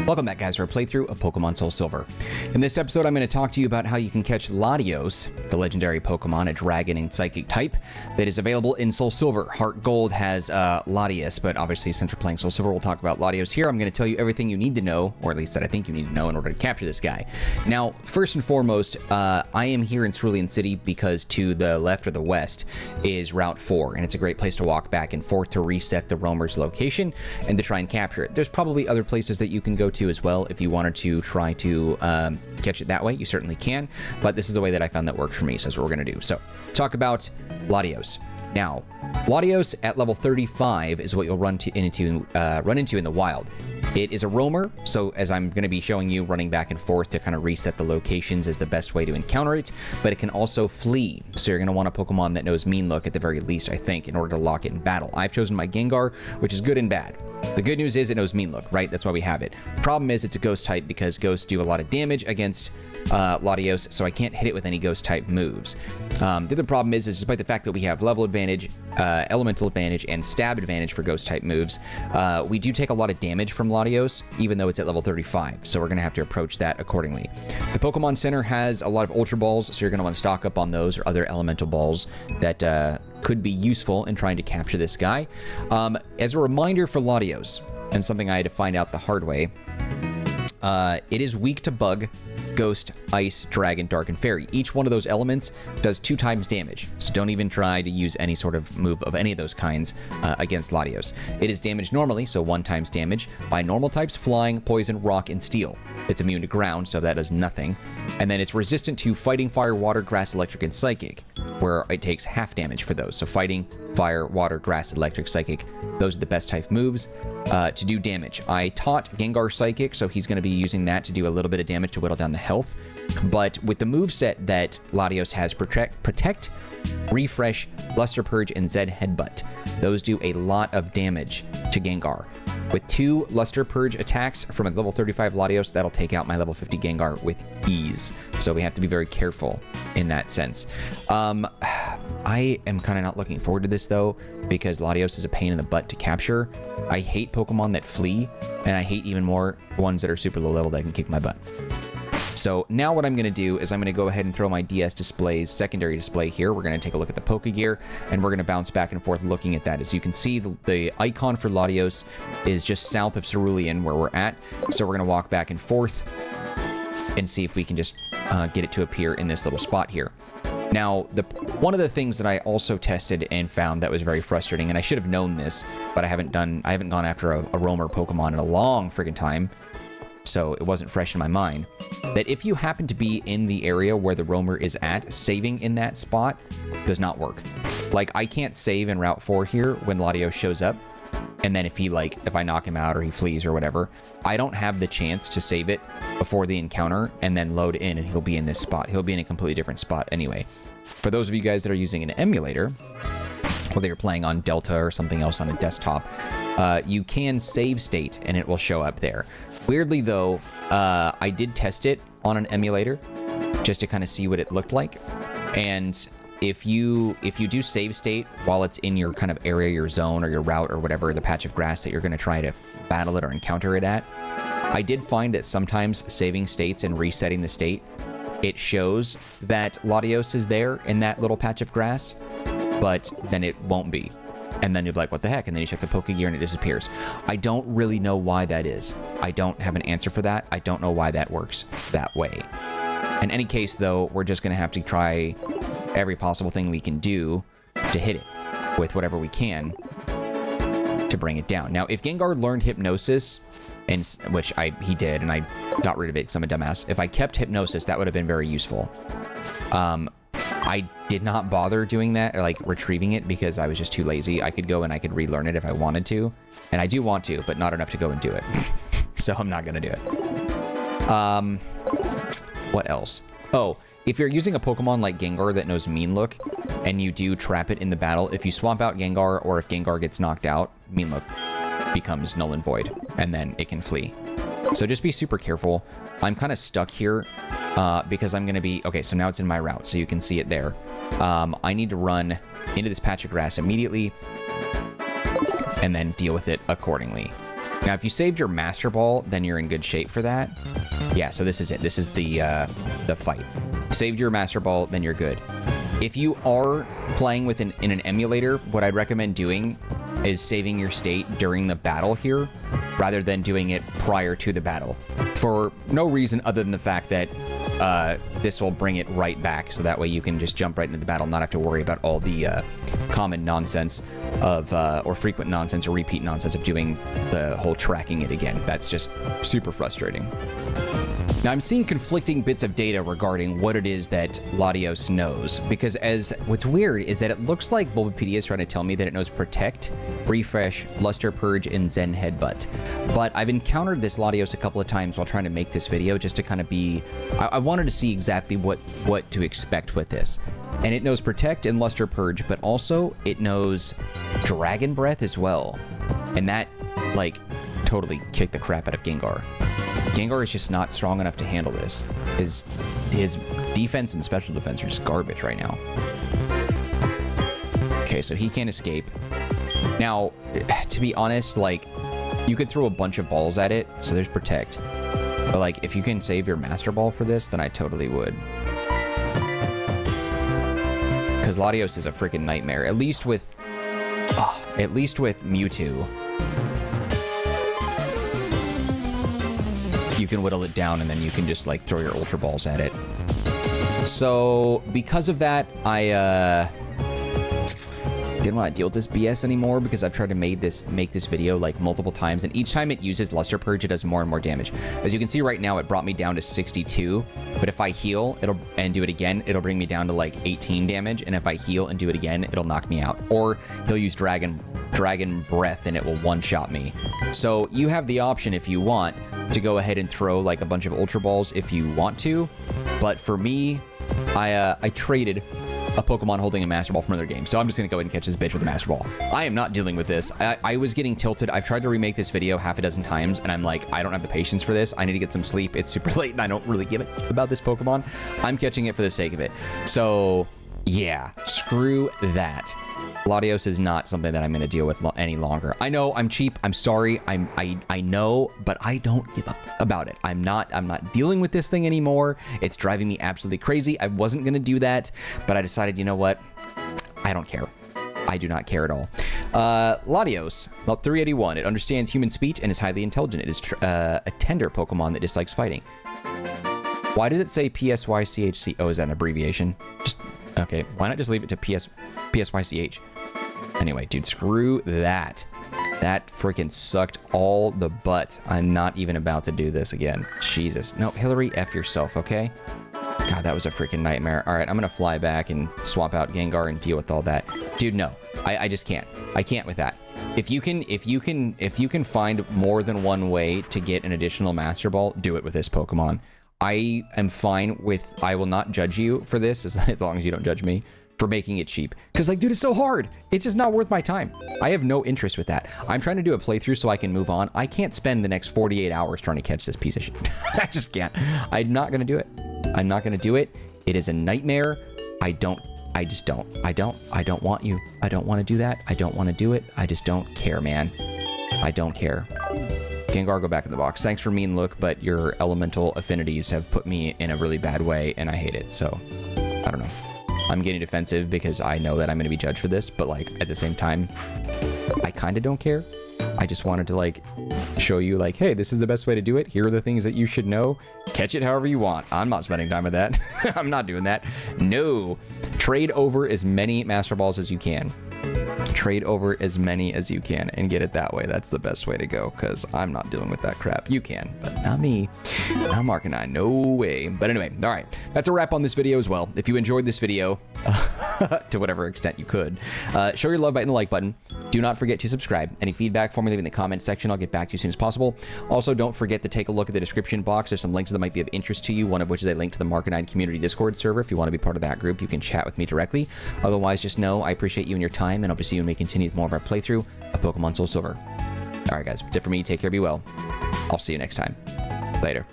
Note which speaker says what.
Speaker 1: Welcome back, guys, to our playthrough of Pokemon SoulSilver. In this episode, I'm going to talk to you about how you can catch Latios, the legendary Pokemon, a dragon and psychic type that is available in SoulSilver. HeartGold has Latias, but obviously since we're playing SoulSilver, we'll talk about Latios here. I'm going to tell you everything you need to know, or at least that I think you need to know in order to capture this guy. Now, first and foremost, I am here in Vermilion City because to the left or the west is Route 4, and it's a great place to walk back and forth to reset the roamer's location and to try and capture it. There's probably other places that you can go to as well if you wanted to try to catch it that way. You certainly can, but this is the way that I found that worked for me, so that's what we're going to do. So, talk about Latios. Now, Latios at level 35 is what you'll run into in the wild. It is a roamer, so as I'm going to be showing you, running back and forth to kind of reset the locations is the best way to encounter it, but it can also flee, so you're going to want a Pokemon that knows Mean Look at the very least, I think, in order to lock it in battle. I've chosen my Gengar, which is good and bad. The good news is it knows Mean Look, right? That's why we have it. The problem is it's a ghost type because ghosts do a lot of damage against Latios, so I can't hit it with any ghost type moves. The other problem is despite the fact that we have level advantage, elemental advantage, and stab advantage for ghost type moves, we do take a lot of damage from Latios, even though it's at level 35, so we're going to have to approach that accordingly. The Pokemon Center has a lot of Ultra Balls, so you're going to want to stock up on those or other elemental balls that could be useful in trying to capture this guy. As a reminder for Latios, and something I had to find out the hard way, it is weak to Bug, Ghost, Ice, Dragon, Dark, and Fairy. Each one of those elements does 2 times damage, so don't even try to use any sort of move of any of those kinds against Latios. It is damaged normally, so 1 times damage, by normal types, Flying, Poison, Rock, and Steel. It's immune to Ground, so that does nothing. And then it's resistant to Fighting, Fire, Water, Grass, Electric, and Psychic, where it takes half damage for those. So Fighting, Fire, Water, Grass, Electric, Psychic, those are the best type moves to do damage. I taught Gengar Psychic, so he's going to be using that to do a little bit of damage to whittle down the health. But with the moveset that Latios has, Protect, Refresh, Luster Purge, and Zed Headbutt, those do a lot of damage to Gengar. With 2 Luster Purge attacks from a level 35 Latios, that'll take out my level 50 Gengar with ease. So we have to be very careful in that sense. I am kind of not looking forward to this, though, because Latios is a pain in the butt to capture. I hate Pokemon that flee, and I hate even more ones that are super low level that can kick my butt. So now what I'm going to do is I'm going to go ahead and throw my DS display's secondary display here. We're going to take a look at the Pokegear, and we're going to bounce back and forth looking at that. As you can see, the icon for Latios is just south of Cerulean, where we're at. So we're going to walk back and forth and see if we can just get it to appear in this little spot here. Now, one of the things that I also tested and found that was very frustrating, and I should have known this, but I haven't gone after a roamer Pokemon in a long friggin' time, so it wasn't fresh in my mind, that if you happen to be in the area where the roamer is at, saving in that spot does not work. Like, I can't save in Route 4 here when Latios shows up, and then if I knock him out or he flees or whatever, I don't have the chance to save it before the encounter and then load in and he'll be in this spot. He'll be in a completely different spot anyway. For those of you guys that are using an emulator, whether you're playing on Delta or something else on a desktop, you can save state and it will show up there. Weirdly though, I did test it on an emulator just to kind of see what it looked like. And if you do save state while it's in your kind of area, your zone or your route or whatever, the patch of grass that you're going to try to battle it or encounter it at, I did find that sometimes saving states and resetting the state, it shows that Latios is there in that little patch of grass, but then it won't be. And then you're like, what the heck? And then you check the Pokegear and it disappears. I don't really know why that is. I don't have an answer for that. I don't know why that works that way. In any case, though, we're just going to have to try every possible thing we can do to hit it with whatever we can to bring it down. Now, if Gengar learned Hypnosis, which he did, and I got rid of it because I'm a dumbass. If I kept Hypnosis, that would have been very useful. I did not bother doing that, or like retrieving it, because I was just too lazy. I could go and I could relearn it if I wanted to, and I do want to, but not enough to go and do it. So I'm not going to do it. What else? Oh, if you're using a Pokemon like Gengar that knows Mean Look, and you do trap it in the battle, if you swap out Gengar, or if Gengar gets knocked out, Mean Look becomes null and void, and then it can flee. So just be super careful. I'm kind of stuck here because I'm going to be... Okay, so now it's in my route, so you can see it there. I need to run into this patch of grass immediately and then deal with it accordingly. Now, if you saved your Master Ball, then you're in good shape for that. Yeah, so this is it. This is the fight. Saved your Master Ball, then you're good. If you are playing with in an emulator, what I'd recommend doing is saving your state during the battle here, rather than doing it prior to the battle. For no reason other than the fact that this will bring it right back, so that way you can just jump right into the battle, not have to worry about all the common nonsense of, or frequent nonsense or repeat nonsense of doing the whole tracking it again. That's just super frustrating. Now, I'm seeing conflicting bits of data regarding what it is that Latios knows, because what's weird is that it looks like Bulbapedia is trying to tell me that it knows Protect, Refresh, Luster Purge, and Zen Headbutt. But I've encountered this Latios a couple of times while trying to make this video, just to kind of be... I wanted to see exactly what to expect with this. And it knows Protect and Luster Purge, but also it knows Dragon Breath as well. And that, like, totally kicked the crap out of Gengar. Gengar is just not strong enough to handle this. His defense and special defense are just garbage right now. Okay, so he can't escape. Now, to be honest, like, you could throw a bunch of balls at it, so there's Protect. But, like, if you can save your Master Ball for this, then I totally would. Because Latios is a freaking nightmare. At least with Mewtwo. You can whittle it down, and then you can just, like, throw your Ultra Balls at it. So, because of that, I, didn't want to deal with this BS anymore, because I've tried to make this video, like, multiple times, and each time it uses Luster Purge, it does more and more damage. As you can see right now, it brought me down to 62, but if I heal and do it again, it'll bring me down to, like, 18 damage, and if I heal and do it again, it'll knock me out. Or he'll use Dragon Breath, and it will one-shot me. So, you have the option, if you want, to go ahead and throw, like, a bunch of Ultra Balls if you want to, but for me, I traded a Pokemon holding a Master Ball from another game, so I'm just gonna go ahead and catch this bitch with a Master Ball. I am not dealing with this. I was getting tilted. I've tried to remake this video half a dozen times, and I'm like, I don't have the patience for this. I need to get some sleep. It's super late, and I don't really give it about this Pokemon. I'm catching it for the sake of it. So, yeah, screw that. Latios is not something that I'm going to deal with any longer. I know I'm cheap. I'm sorry. I know, but I don't give up about it. I'm not dealing with this thing anymore. It's driving me absolutely crazy. I wasn't going to do that, but I decided, you know what? I don't care. I do not care at all. Latios, level 381. It understands human speech and is highly intelligent. It is a tender Pokemon that dislikes fighting. Why does it say PSYCHC? Oh, is that an abbreviation? Just, okay, why not just leave it to PSYCH? Anyway, dude, screw that. That freaking sucked all the butt. I'm not even about to do this again. Jesus. No, Hillary, F yourself, okay? God, that was a freaking nightmare. All right, I'm gonna fly back and swap out Gengar and deal with all that. Dude, no. I just can't. I can't with that. If you can find more than one way to get an additional Master Ball, do it with this Pokemon. I am fine with... I will not judge you for this, as long as you don't judge me, for making it cheap. Because, like, dude, it's so hard. It's just not worth my time. I have no interest with that. I'm trying to do a playthrough so I can move on. I can't spend the next 48 hours trying to catch this piece of shit. I just can't. I'm not going to do it. I'm not going to do it. It is a nightmare. I don't want you. I don't want to do that. I don't want to do it. I just don't care, man. I don't care. Gengar, go back in the box. Thanks for mean look, but your elemental affinities have put me in a really bad way, and I hate it. So, I don't know. I'm getting defensive because I know that I'm going to be judged for this, but, like, at the same time, I kind of don't care. I just wanted to, like, show you, like, hey, this is the best way to do it. Here are the things that you should know. Catch it however you want. I'm not spending time with that. I'm not doing that. No. Trade over as many Master Balls as you can. Trade over as many as you can and get it that way. That's the best way to go, because I'm not dealing with that crap. You can, but not me. Not Marcanine. No way. But anyway, all right. That's a wrap on this video as well. If you enjoyed this video, to whatever extent you could, show your love by hitting the like button. Do not forget to subscribe. Any feedback for me, leave in the comments section. I'll get back to you as soon as possible. Also, don't forget to take a look at the description box. There's some links that might be of interest to you, one of which is a link to the Marcanine community Discord server. If you want to be part of that group, you can chat with me directly. Otherwise, just know I appreciate you and your time, and I'll be seeing you when we continue with more of our playthrough of Pokemon SoulSilver. All right, guys, that's it for me. Take care, be well. I'll see you next time. Later.